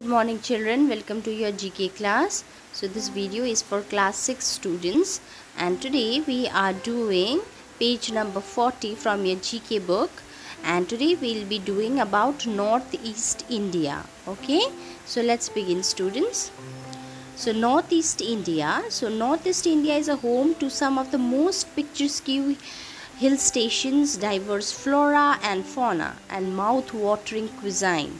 Good morning children, welcome to your GK class. So this video is for class 6 students and today we are doing page number 40 from your GK book, and today we will be doing about Northeast India. Okay, so let's begin students. So Northeast India is a home to some of the most picturesque hill stations, diverse flora and fauna, and mouth-watering cuisine.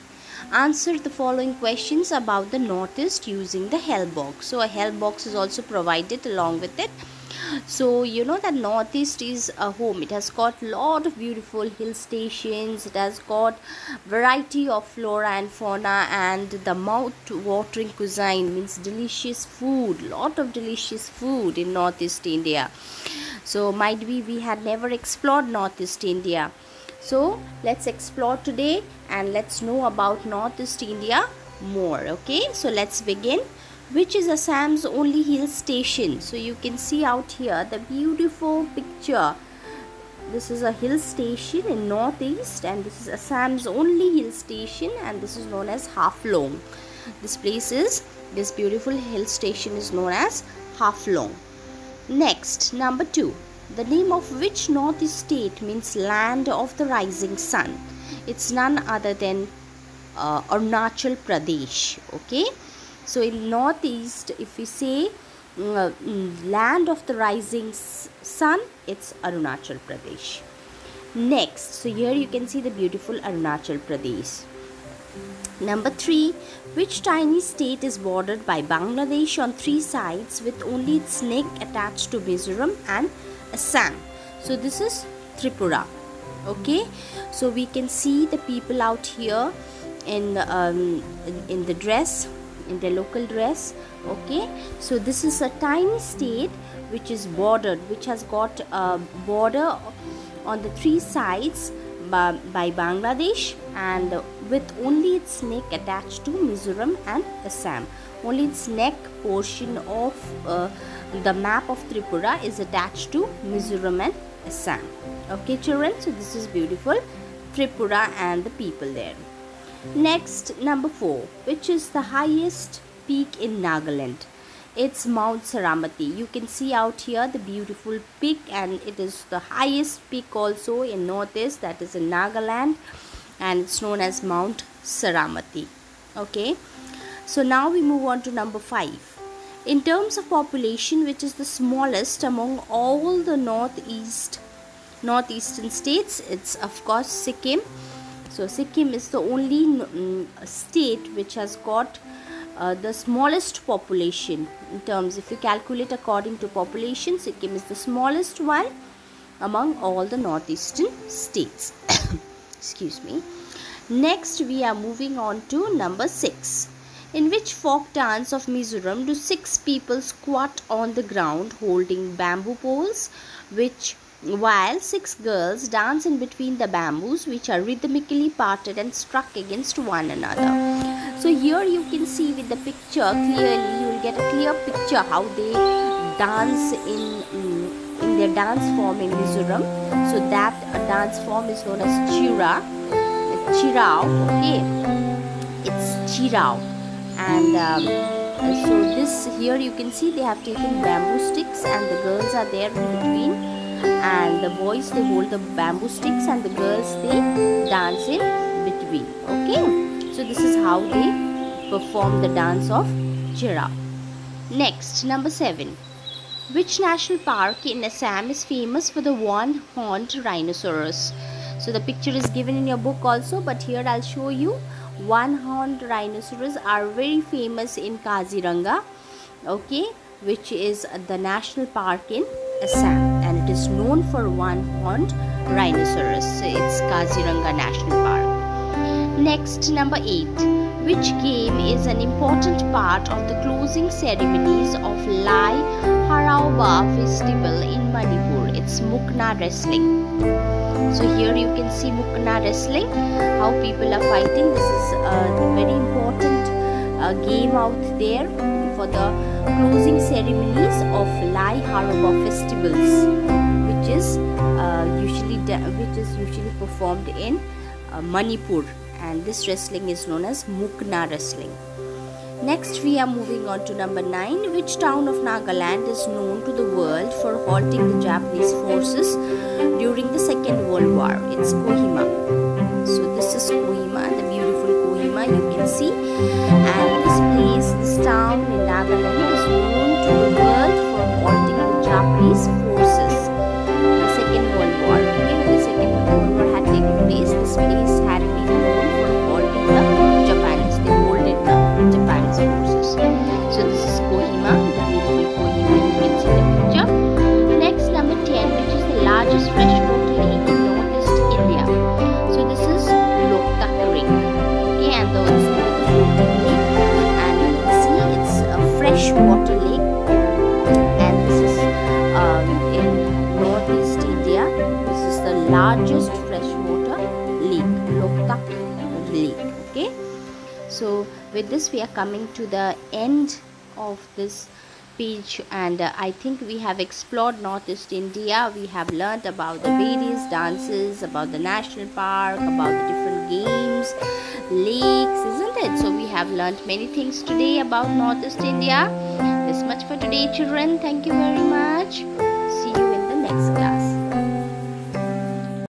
Answer the following questions about the Northeast using the help box. So a help box is also provided along with it. So you know that Northeast is a home. It has got lot of beautiful hill stations. It has got variety of flora and fauna, and the mouth-watering cuisine means delicious food. Lot of delicious food in Northeast India. So might be we had never explored Northeast India. So let's explore today and let's know about Northeast India more. Okay, so let's begin. Which is Assam's only hill station? So you can see out here the beautiful picture. This is a hill station in Northeast, and this is Assam's only hill station, and this is known as Haflong. This beautiful hill station is known as Haflong. Next, number 2. The name of which Northeast state means land of the rising sun? It's none other than Arunachal Pradesh. Okay, so in Northeast, if we say land of the rising sun, it's Arunachal Pradesh. Next, so here you can see the beautiful Arunachal Pradesh. Number 3. Which tiny state is bordered by Bangladesh on 3 sides with only its neck attached to Mizoram and Assam? So this is Tripura. Okay, so we can see the people out here in the dress, in the local dress. Okay, so this is a tiny state which is bordered, which has got a border on the 3 sides by Bangladesh, and with only its neck attached to Mizoram and Assam. Only its neck portion of the map of Tripura is attached to Mizoram and Assam. Okay children, so this is beautiful Tripura and the people there. Next, number 4. Which is the highest peak in Nagaland? It's Mount Saramati. You can see out here the beautiful peak, and it is the highest peak also in Northeast, that is in Nagaland, and it's known as Mount Saramati. Okay, so now we move on to number 5. In terms of population, which is the smallest among all the northeastern states? It's of course Sikkim. So Sikkim is the only state which has got the smallest population. In terms, if you calculate according to population, Sikkim is the smallest one among all the northeastern states. Excuse me. Next, we are moving on to number 6. In which folk dance of Mizoram do 6 people squat on the ground holding bamboo poles, while 6 girls dance in between the bamboos, which are rhythmically parted and struck against one another? So here you can see with the picture clearly, you will get a clear picture how they dance in their dance form in Mizoram. So that dance form is known as Chirao. Okay, it's Chirao. And so this here you can see they have taken bamboo sticks, and the girls are there in between, and the boys they hold the bamboo sticks, and the girls they dance in between. Okay, so this is how they perform the dance of Chirao. Next, number 7. Which national park in Assam is famous for the one-horned rhinoceros? So the picture is given in your book also, but here I'll show you. One-horned rhinoceros are very famous in Kaziranga, okay, which is the national park in Assam, and it is known for one-horned rhinoceros. So it's Kaziranga National Park. Next, number 8. Which game is an important part of the closing ceremonies of Lai Haraoba festival in Manipur? It's Mukna wrestling. So here you can see Mukna wrestling, how people are fighting. This is a very important game out there for the closing ceremonies of Lai Haraoba festivals, which is usually performed in Manipur, and this wrestling is known as Mukna wrestling. Next we are moving on to number 9. Which town of Nagaland is known to the world for halting the Japanese forces during the Second World War? It's Kohima. So this is Kohima, the beautiful Kohima you can see, and this place, this town in Nagaland is known to the world for halting the Japanese forces in the Second World War. When the Second World War had taken place, this place had been known for halting the Japanese. They halted the Japanese forces. So this is Kohima, the beautiful Kohima you can see the picture. Next, number 10, which is the largest freshwater lake in Northeast India. So this is Loktak Lake. Okay, and the floating lake, and you can see it's a freshwater lake, and this is in Northeast India. This is the largest freshwater lake, Loktak Lake. Okay, so with this we are coming to the end of this page, and I think we have explored Northeast India. We have learnt about the various dances, about the national park, about the different games, lakes, isn't it? So we have learnt many things today about Northeast India. This much for today, children. Thank you very much.